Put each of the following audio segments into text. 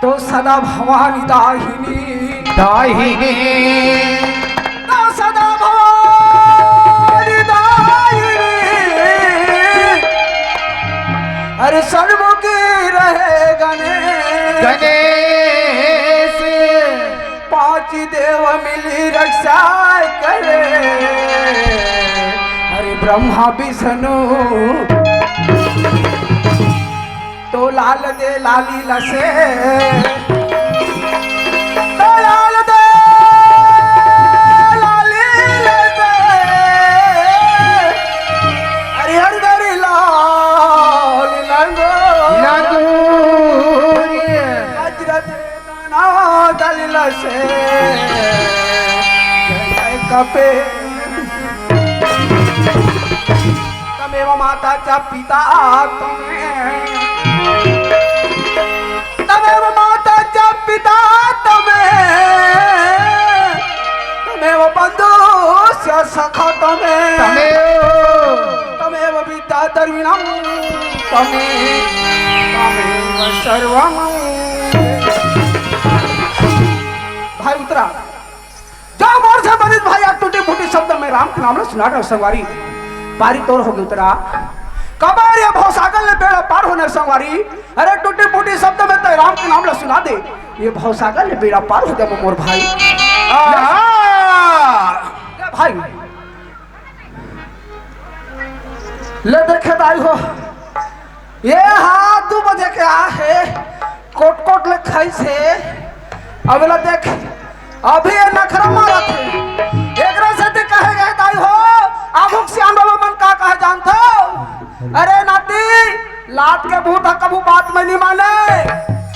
तो सदा भवानी दाहिनी तो सदा भवानी दाहिनी अरे सर्वमुखी रहे गणेश पांच देव मिली रक्षा करे अरे ब्रह्मा विष्णु तो लाल दे लाली लसे तो लाल दे लाली लसे अरे हर गरी लाल लंगो अजरत ना दल लसे कपे तमेव माता च पिता तुम्हें तमेव माता च पिता तमेव बंधु सखा तमेव विद्या द्रविणं तमेव सर्वं। भाई उतरा जो मोर से बनित भाई आप टूटे फूटे शब्द में राम के नाम सुना रहे संगवारी पारी तोड़ हो गई उतरा कबार या भवसागर ने बेड़ा पार होने संगवारी अरे टूटे फूटे शब्द में तो राम के नाम सुना दे ये भवसागर ने बेड़ा पार हो गया मोर भाई भाई ले देखे दाई हो ये हाथ 2 बजे के आ है कोट कोट ले खाई से अगला देख अभी ये नखरा मारा थे एक से ते कहे गए दाई हो आभुक श्याम बाबा मन का कहे जानते हो अरे नाती लात के भूत कबू बात में नहीं माने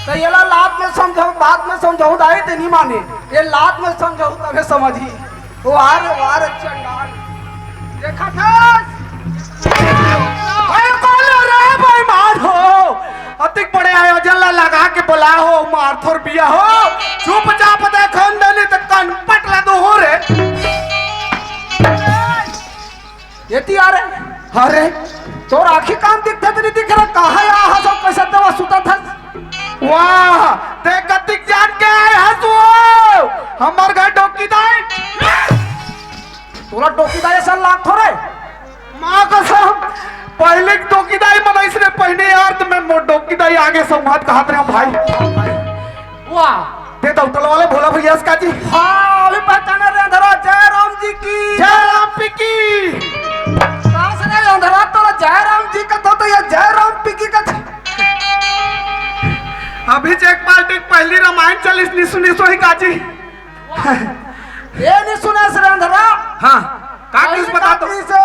तो ये लात में समझाऊ बात में समझाऊ दाई ते नहीं माने ये लात में समझाऊ तबे समझी वार चंडाल देखा था भाई कौन रे भाई मार हो अतिक बड़े आयोजन लगा के बोला हो मारथोर बिया हो चुपचाप देखो नहीं तो कान पटला दो हो रे ये आ रे अरे तो आखी काम दिखता तो नहीं दिख रहा कहा यहाँ सब कैसे दवा सुता था वाह ते कतिक जान के आए हंसू हमार घर डोकी दाई तोला डोकी दाई सन लाख थोड़े माँ कसम पहले डोकी दाई मनाइस ने पहले यार तो मैं डोकी दाई आगे संवाद कहा थे भाई वाह ते तो उतल वाले भोला भैया इसका जी हाँ अभी पहचाने रहे अंधरा जय राम जी की जय राम पी की कहाँ से नहीं अंधरा तो जय राम जी का तो ये जय राम पी की का अभी चेक पार्टी पहली रामायण 40 नहीं सुनी सोही काजी ये नहीं सुना सर अंधरा हाँ काकिस बता तो से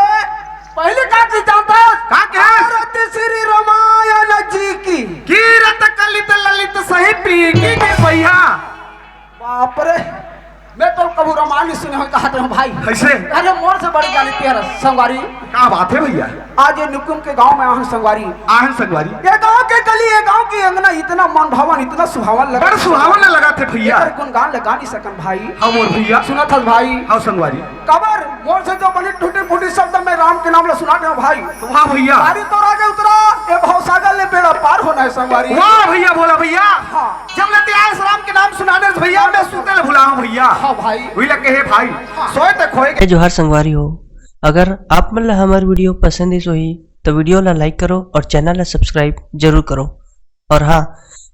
पहले काकी जानता का क्या श्री रामायण जी की कीरत कलित ललित सही पी की भैया बाप रे मैं तो कबू रामायण सुने हो कहा था भाई कैसे अरे मोर से बड़ी गाली तेरा संगवारी क्या बात है भैया आज ये नुकुम के गांव में आहन संगवारी ये गांव के गली ये गांव की अंगना इतना मन भावन इतना सुहावन लगा बड़ा सुहावन लगा थे भैया गुनगान लगा नहीं सकन भाई हाँ मोर भैया सुना था भाई हाँ संगवारी कबर मोर से जो बनी टूटी फूटी शब्द में राम के नाम सुना दे भाई वाह भैया सारी तो आगे उतरा ये भवसागर ने बेड़ा पार होना है संगवारी वाह भैया बोला भैया जब लेते आए राम के नाम सुना दे भैया मैं सुते भुला भैया हाँ भाई वही लगे है भाई सोए तक खोए जो हर संगवारी हो अगर आप मतलब हमारी वीडियो पसंद है तो वीडियो ला लाइक करो और चैनल ला सब्सक्राइब जरूर करो और हाँ